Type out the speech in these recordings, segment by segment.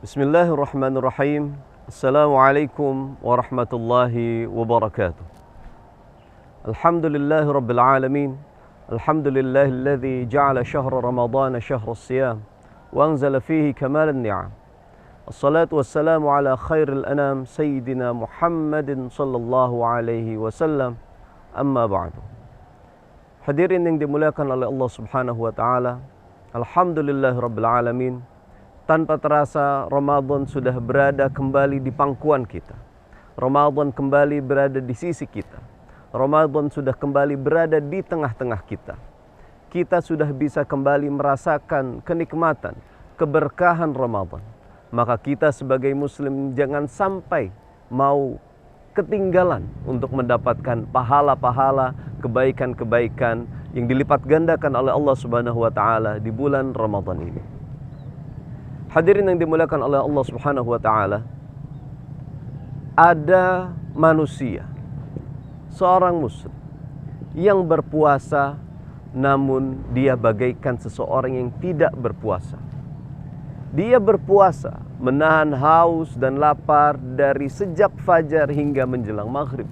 Bismillahirrahmanirrahim. Assalamualaikum warahmatullahi wabarakatuh. Alhamdulillahi rabbil alamin. Alhamdulillahilladzi ja'ala syahra ramadana syahra siyam wa anzala fihi kamalan ni'am. Assalatu wassalamu ala khairil anam sayyidina Muhammadin sallallahu alaihi wasallam. Amma ba'du. Hadirin yang dimuliakan oleh Allah Subhanahu wa taala. Alhamdulillahi rabbil alamin. Tanpa terasa Ramadan sudah berada kembali di pangkuan kita. Ramadan kembali berada di sisi kita. Ramadan sudah kembali berada di tengah-tengah kita. Kita sudah bisa kembali merasakan kenikmatan, keberkahan Ramadan. Maka kita sebagai muslim jangan sampai mau ketinggalan untuk mendapatkan pahala-pahala, kebaikan-kebaikan yang dilipat gandakan oleh Allah Subhanahu wa taala di bulan Ramadan ini. Hadirin yang dimuliakan oleh Allah Subhanahu wa taala, ada manusia, seorang muslim yang berpuasa namun dia bagaikan seseorang yang tidak berpuasa. Dia berpuasa menahan haus dan lapar dari sejak fajar hingga menjelang maghrib.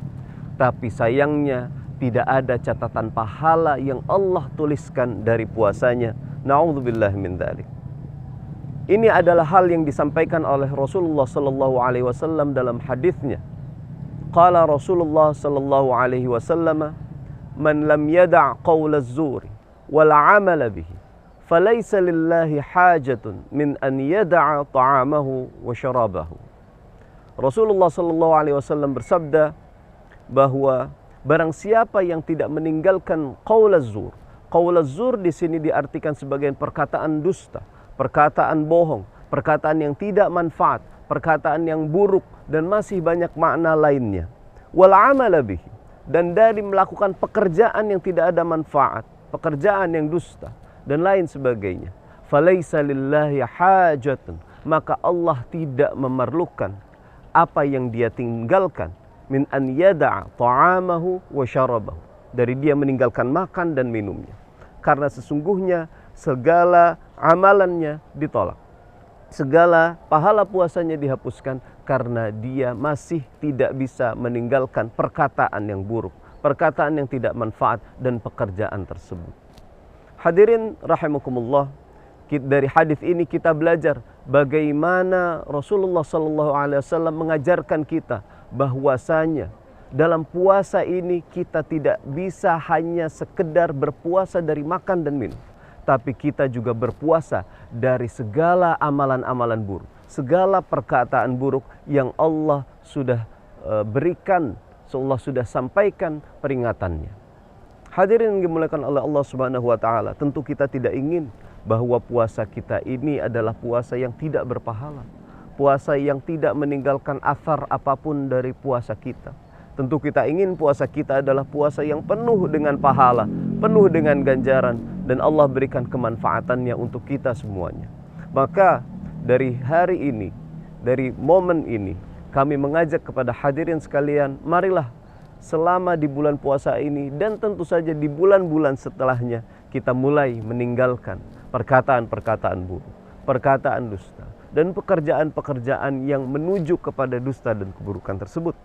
Tapi sayangnya tidak ada catatan pahala yang Allah tuliskan dari puasanya. Na'udzubillah min dzalik. Ini adalah hal yang disampaikan oleh Rasulullah sallallahu alaihi wasallam dalam hadisnya. Qala Rasulullah sallallahu alaihi wasallam, "Man lam yada' qaula az-zuri wal 'amala bihi, falaysa lillahi hajatun min an yada'a ta'amahu wa syarabahu." Rasulullah sallallahu alaihi wasallam bersabda bahwa barang siapa yang tidak meninggalkan qaul az-zur. Qaul az-zur di sini diartikan sebagai perkataan dusta, perkataan bohong, perkataan yang tidak manfaat, perkataan yang buruk, dan masih banyak makna lainnya. Wal amala bihi, dan dari melakukan pekerjaan yang tidak ada manfaat, pekerjaan yang dusta, dan lain sebagainya. Falaisa lillahi hajatun, maka Allah tidak memerlukan apa yang dia tinggalkan, min an yada'a ta'amahu wa syarabahu, dari dia meninggalkan makan dan minumnya. Karena sesungguhnya segala amalannya ditolak, segala pahala puasanya dihapuskan karena dia masih tidak bisa meninggalkan perkataan yang buruk, perkataan yang tidak manfaat, dan pekerjaan tersebut. Hadirin rahimakumullah, dari hadis ini kita belajar bagaimana Rasulullah SAW mengajarkan kita bahwasanya dalam puasa ini kita tidak bisa hanya sekedar berpuasa dari makan dan minum, tapi kita juga berpuasa dari segala amalan-amalan buruk, segala perkataan buruk yang Allah sudah berikan, Allah sudah sampaikan peringatannya. Hadirin yang dimuliakan oleh Allah Subhanahu wa taala, tentu kita tidak ingin bahwa puasa kita ini adalah puasa yang tidak berpahala, puasa yang tidak meninggalkan athar apapun dari puasa kita. Tentu kita ingin puasa kita adalah puasa yang penuh dengan pahala, penuh dengan ganjaran, dan Allah berikan kemanfaatannya untuk kita semuanya. Maka dari hari ini, dari momen ini, kami mengajak kepada hadirin sekalian, marilah selama di bulan puasa ini dan tentu saja di bulan-bulan setelahnya, kita mulai meninggalkan perkataan-perkataan buruk, perkataan dusta, dan pekerjaan-pekerjaan yang menuju kepada dusta dan keburukan tersebut.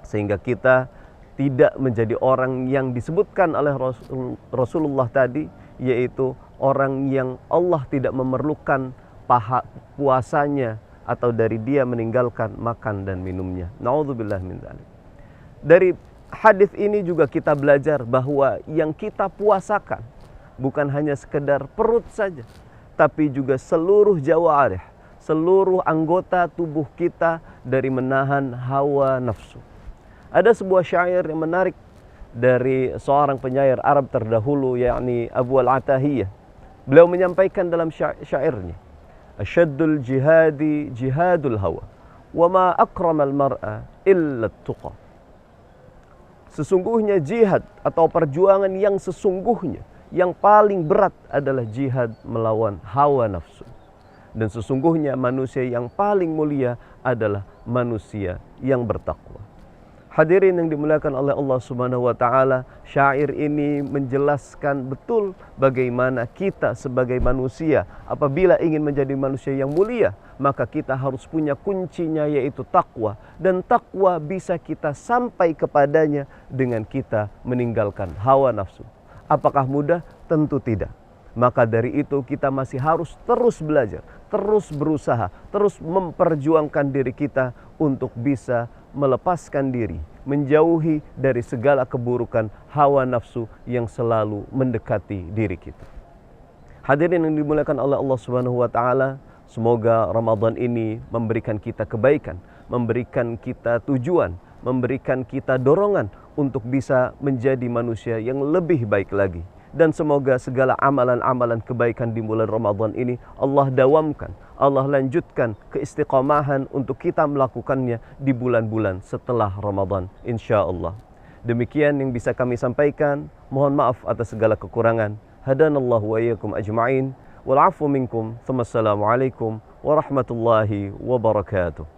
Sehingga kita tidak menjadi orang yang disebutkan oleh Rasulullah tadi, yaitu orang yang Allah tidak memerlukan puasanya atau dari dia meninggalkan makan dan minumnya. Na'udzubillah min dzalik. Dari hadis ini juga kita belajar bahwa yang kita puasakan bukan hanya sekedar perut saja, tapi juga seluruh jawarih, seluruh anggota tubuh kita dari menahan hawa nafsu. Ada sebuah syair yang menarik dari seorang penyair Arab terdahulu, yakni Abu Al-Atahiyah. Beliau menyampaikan dalam syairnya, "Asyaddul jihadi jihadul hawa, wa ma akramal mar'a illa tuqa." Sesungguhnya jihad atau perjuangan yang sesungguhnya, yang paling berat adalah jihad melawan hawa nafsu. Dan sesungguhnya manusia yang paling mulia adalah manusia yang bertakwa. Hadirin yang dimuliakan oleh Allah Subhanahu wa taala, syair ini menjelaskan betul bagaimana kita sebagai manusia apabila ingin menjadi manusia yang mulia, maka kita harus punya kuncinya, yaitu takwa. Dan takwa bisa kita sampai kepadanya dengan kita meninggalkan hawa nafsu. Apakah mudah? Tentu tidak. Maka dari itu kita masih harus terus belajar, terus berusaha, terus memperjuangkan diri kita untuk bisa melepaskan diri, menjauhi dari segala keburukan hawa nafsu yang selalu mendekati diri kita. Hadirin yang dimuliakan oleh Allah Subhanahu wa taala, semoga Ramadan ini memberikan kita kebaikan, memberikan kita tujuan, memberikan kita dorongan untuk bisa menjadi manusia yang lebih baik lagi. Dan semoga segala amalan-amalan kebaikan di bulan Ramadan ini Allah dawamkan, Allah lanjutkan keistiqamahan untuk kita melakukannya di bulan-bulan setelah Ramadan, insya Allah. Demikian yang bisa kami sampaikan. Mohon maaf atas segala kekurangan. Hadanallahu wa iyyakum ajma'in. Wal 'afwu minkum. Assalamualaikum warahmatullahi wabarakatuh.